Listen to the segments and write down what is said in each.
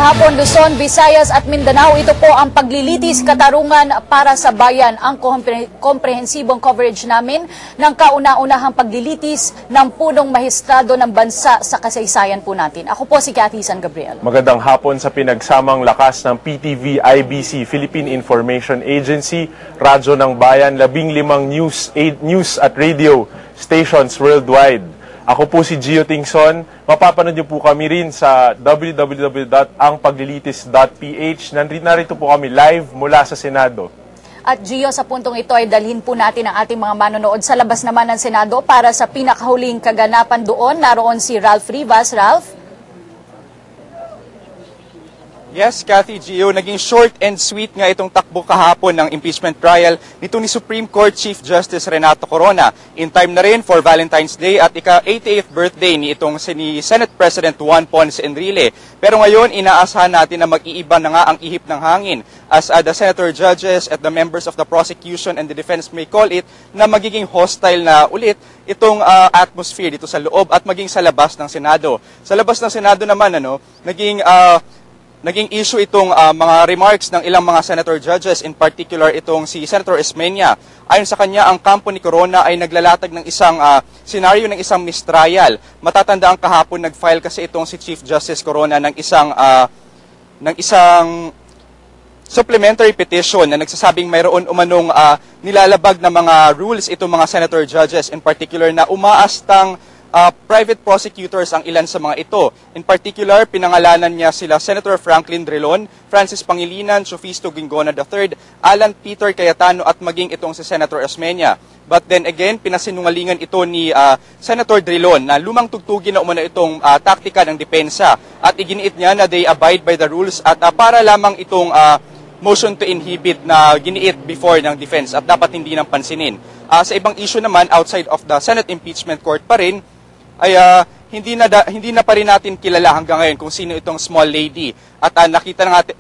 kahapon, Luzon, Visayas at Mindanao. Ito po ang paglilitis katarungan para sa bayan. Ang komprehensibong coverage namin ng kauna-unahang paglilitis ng punong mahistrado ng bansa sa kasaysayan po natin. Ako po si Cathy San Gabriel. Magandang hapon sa pinagsamang lakas ng PTV, IBC, Philippine Information Agency, Radyo ng Bayan, 15 news at radio stations worldwide. Ako po si Gio Tingson. Mapapanood niyo po kami rin sa www.angpaglilitis.ph. Narito po kami live mula sa Senado. At Gio, sa puntong ito ay dalhin po natin ang ating mga manonood sa labas naman ng Senado para sa pinakahuling kaganapan doon. Naroon si Ralph Rivas. Ralph? Yes, Cathy, Gio, naging short and sweet nga itong takbo kahapon ng impeachment trial nito ni Supreme Court Chief Justice Renato Corona. In time na rin for Valentine's Day at ika-88th birthday ni Senate President Juan Ponce Enrile. Pero ngayon, inaasahan natin na mag-iiba na nga ang ihip ng hangin as the senator judges at the members of the prosecution and the defense may call it na magiging hostile na ulit itong atmosphere dito sa loob at maging sa labas ng Senado. Sa labas ng Senado naman, naging issue itong mga remarks ng ilang mga senator judges, in particular itong si Senator Esmeña. Ayon sa kanya, ang kampo ni Corona ay naglalatag ng isang senaryo ng isang mistrial. Matatandaan kahapon, nag-file kasi itong si Chief Justice Corona ng isang supplementary petition na nagsasabing mayroon umanong nilalabag na mga rules itong mga senator judges, in particular na umaastang private prosecutors ang ilan sa mga ito. In particular, pinangalanan niya sila Senator Franklin Drilon, Francis Pangilinan, Sofisto Guingona III, Alan Peter Cayetano at maging itong si Senator Esmeña. But then again, pinasinungalingan ito ni Senator Drilon na lumang tugtugin na umano itong taktika ng depensa at iginiit niya na they abide by the rules at para lamang itong motion to inhibit na giniit before ng defense at dapat hindi nang pansinin. Sa ibang issue naman, outside of the Senate Impeachment Court pa rin, ay hindi na pa rin natin kilala hanggang ngayon kung sino itong small lady. At nakita na natin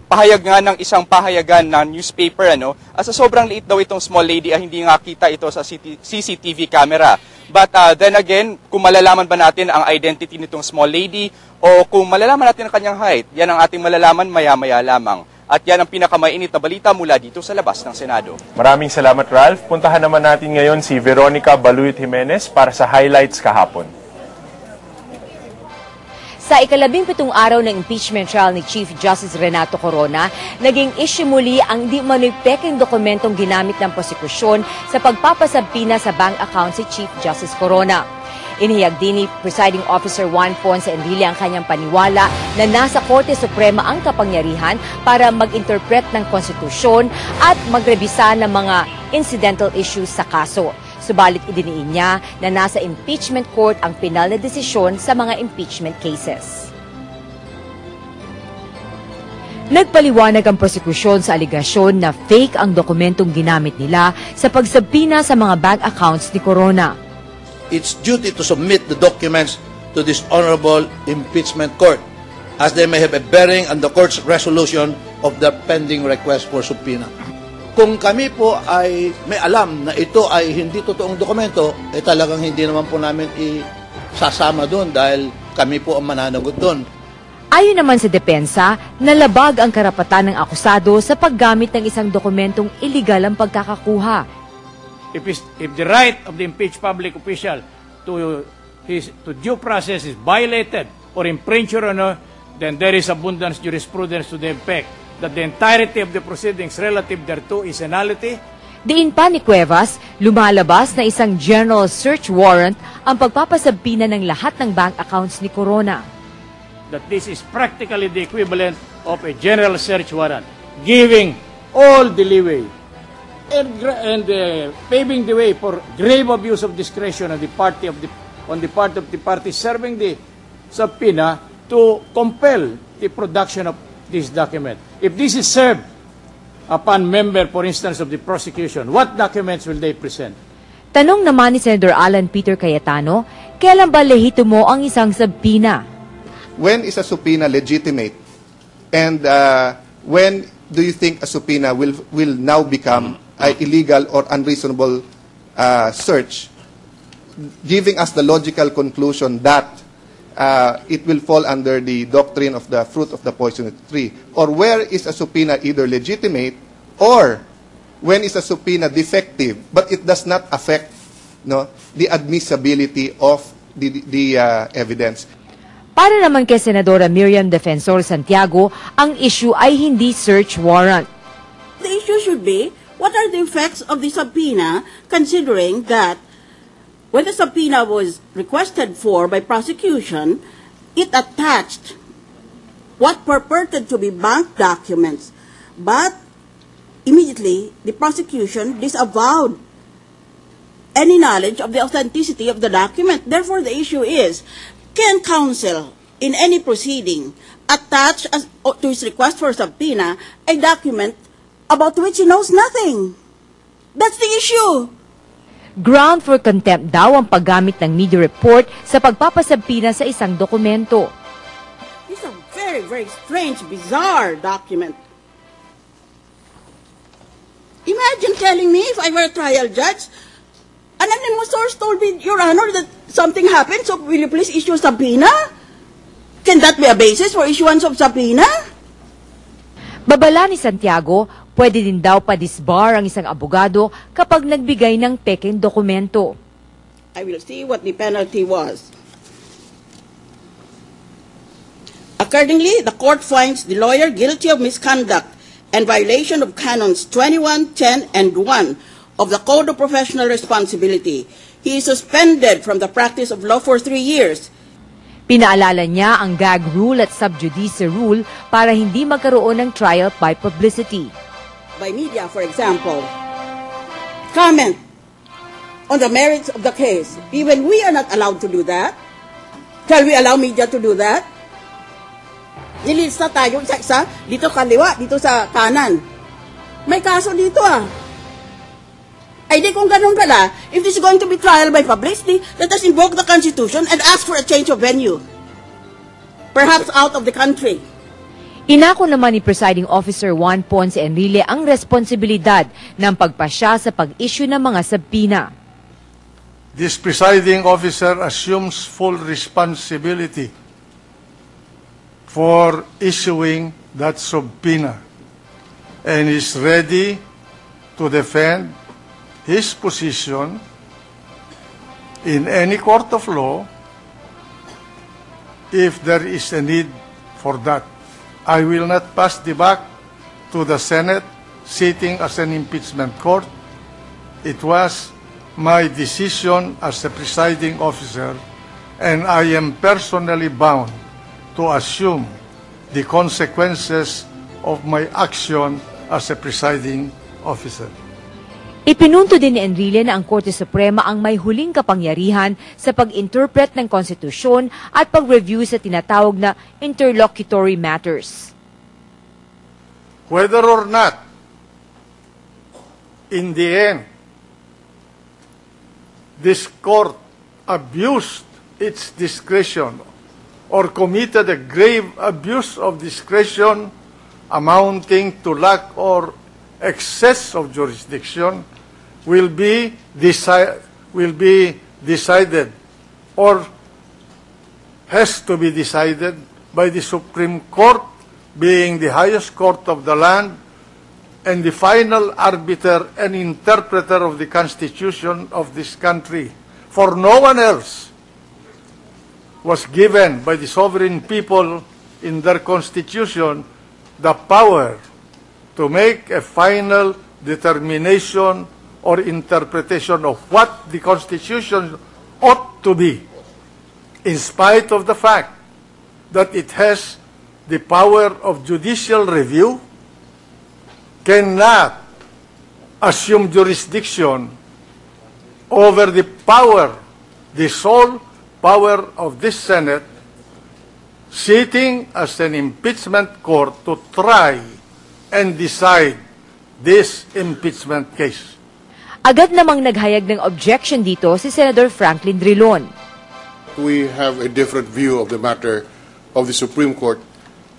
pahayag nga ng isang pahayagan na newspaper sa sobrang liit daw itong small lady hindi nga kita ito sa CCTV camera. But then again, kung malalaman ba natin ang identity nitong small lady o kung malalaman natin ang kanyang height, yan ang ating malalaman maya-maya lamang. At yan ang pinakamainit na balita mula dito sa labas ng Senado. Maraming salamat, Ralph. Puntahan naman natin ngayon si Veronica Baluit Jimenez para sa highlights kahapon. Sa ika-17 araw ng impeachment trial ni Chief Justice Renato Corona, naging issue muli ang di manoy pekeng dokumentong ginamit ng prosekusyon sa pagpapasabina sa bank account si Chief Justice Corona. Inihayag din ni Presiding Officer Juan Ponce Enrile ang kanyang paniwala na nasa Korte Suprema ang kapangyarihan para mag-interpret ng konstitusyon at magrebisa ng mga incidental issues sa kaso. Subalit idiniin niya na nasa impeachment court ang pinal na desisyon sa mga impeachment cases. Nagpaliwanag ang prosekusyon sa aligasyon na fake ang dokumentong ginamit nila sa pagsabina sa mga bank accounts ni Corona. Its duty to submit the documents to this Honorable Impeachment Court as they may have a bearing on the Court's resolution of the pending request for subpoena. Kung kami po ay may alam na ito ay hindi totoong dokumento, talagang hindi naman po namin isasama doon dahil kami po ang mananagot doon. Ayon naman sa depensa, nalabag ang karapatan ng akusado sa paggamit ng isang dokumentong iligal ang pagkakakuha. If the right of the impeached public official to due process is violated or infringed, then there is abundance jurisprudence to the effect that the entirety of the proceedings relative thereto is a nullity. Diin pa ni Cuevas, lumalabas na isang general search warrant ang pagpapasabina ng lahat ng bank accounts ni Corona. That this is practically the equivalent of a general search warrant, giving all the leeway and paving the way for grave abuse of discretion on the part of the party serving the subpoena to compel the production of this document. If this is served upon member, for instance, of the prosecution, what documents will they present? Tanong naman ni Senator Alan Peter Cayetano, kailan ba lehitimo ang isang subpoena? When is a subpoena legitimate? And when do you think a subpoena will now become illegal or unreasonable search, giving us the logical conclusion that it will fall under the doctrine of the fruit of the poisonous tree? Or where is a subpoena either legitimate, or when is a subpoena defective but it does not affect the admissibility of the evidence? Para naman kay Senadora Miriam Defensor Santiago, ang issue ay hindi search warrant. The issue should be, what are the effects of the subpoena, considering that when the subpoena was requested for by prosecution, it attached what purported to be bank documents, but immediately the prosecution disavowed any knowledge of the authenticity of the document. Therefore, the issue is, can counsel in any proceeding attach to his request for subpoena a document about which he knows nothing? That's the issue. Ground for contempt daw ang paggamit ng media report sa pagpapasabpina sa isang dokumento. It's a very, very strange, bizarre document. Imagine telling me, if I were a trial judge, an anonymous source told me, Your Honor, that something happened, so will you please issue subpoena? Can that be a basis for issuance of subpoena? Babala ni Santiago, pwede din daw pa-disbar ang isang abogado kapag nagbigay ng pekeng dokumento. I will see what the penalty was. Accordingly, the court finds the lawyer guilty of misconduct and violation of canons 21, 10, and 1 of the Code of Professional Responsibility. He is suspended from the practice of law for 3 years. Pinaalala niya ang gag rule at sub judice rule para hindi magkaroon ng trial by publicity. By media, for example, comment on the merits of the case. Even we are not allowed to do that. Shall we allow media to do that? Nilista tayo sa isa, dito kaliwa, dito sa kanan. May kaso dito Ay di kung ganun pala, if this is going to be trial by publicity, let us invoke the Constitution and ask for a change of venue. Perhaps out of the country. Inako naman ni Presiding Officer Juan Ponce Enrile ang responsibilidad ng pagpasya sa pag-issue ng mga subpoena. This presiding officer assumes full responsibility for issuing that subpoena and is ready to defend his position in any court of law if there is a need for that. I will not pass the buck to the Senate sitting as an impeachment court. It was my decision as a presiding officer, and I am personally bound to assume the consequences of my action as a presiding officer. Ipinunto din ni Enrile na ang Korte Suprema ang may huling kapangyarihan sa pag-interpret ng konstitusyon at pag-review sa tinatawag na interlocutory matters. Whether or not, in the end, this court abused its discretion or committed a grave abuse of discretion amounting to lack or excess of jurisdiction will be decided or has to be decided by the Supreme Court, being the highest court of the land and the final arbiter and interpreter of the Constitution of this country. For no one else was given by the sovereign people in their Constitution the power to make a final determination or interpretation of what the Constitution ought to be, in spite of the fact that it has the power of judicial review, cannot assume jurisdiction over the power, the sole power of this Senate, sitting as an impeachment court to try and decide this impeachment case. Agad namang naghayag ng objection dito si Senator Franklin Drilon. We have a different view of the matter of the Supreme Court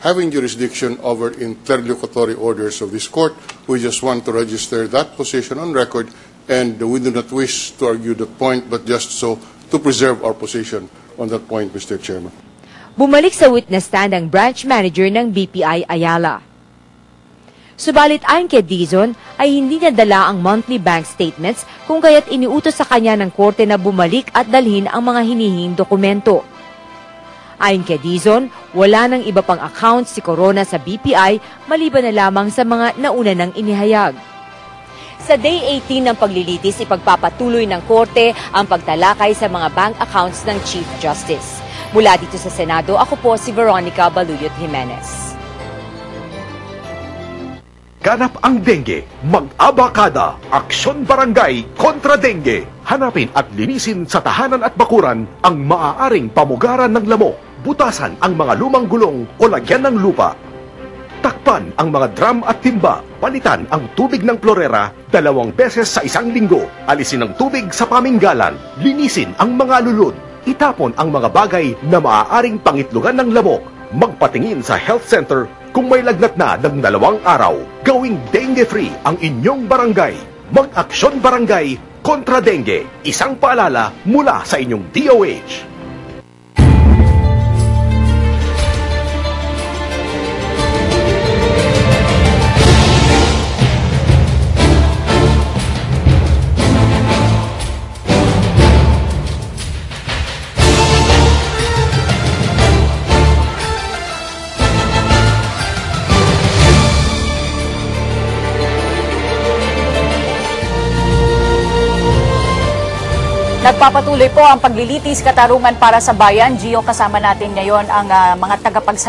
having jurisdiction over interlocutory orders of this court. We just want to register that position on record, and we do not wish to argue the point, but just so to preserve our position on that point, Mr. Chairman. Bumalik sa witness stand ang branch manager ng BPI Ayala. Subalit ayon kay Dizon ay hindi niya dala ang monthly bank statements kung kaya't iniutos sa kanya ng korte na bumalik at dalhin ang mga hinihinging dokumento. Ayon kay Dizon, wala nang iba pang accounts si Corona sa BPI maliban na lamang sa mga nauna nang inihayag. Sa Day 18 ng paglilitis, ipagpapatuloy ng korte ang pagtalakay sa mga bank accounts ng Chief Justice. Mula dito sa Senado, ako po si Veronica Baluyot Jimenez. Ganap ang dengue, mag-abakada, Aksyon Barangay kontra dengue. Hanapin at linisin sa tahanan at bakuran ang maaaring pamugaran ng lamok. Butasan ang mga lumang gulong o lagyan ng lupa. Takpan ang mga drum at timba. Palitan ang tubig ng klorera 2 beses sa 1 linggo. Alisin ang tubig sa paminggalan. Linisin ang mga lulod. Itapon ang mga bagay na maaaring pangitlugan ng lamok. Magpatingin sa health center kung may lagnat na ng 2 araw. Gawing dengue-free ang inyong barangay. Mag-Aksyon Barangay kontra dengue. Isang paalala mula sa inyong DOH. Nagpapatuloy po ang paglilitis katarungan para sa bayan. Gio, kasama natin ngayon ang mga tagapagsalita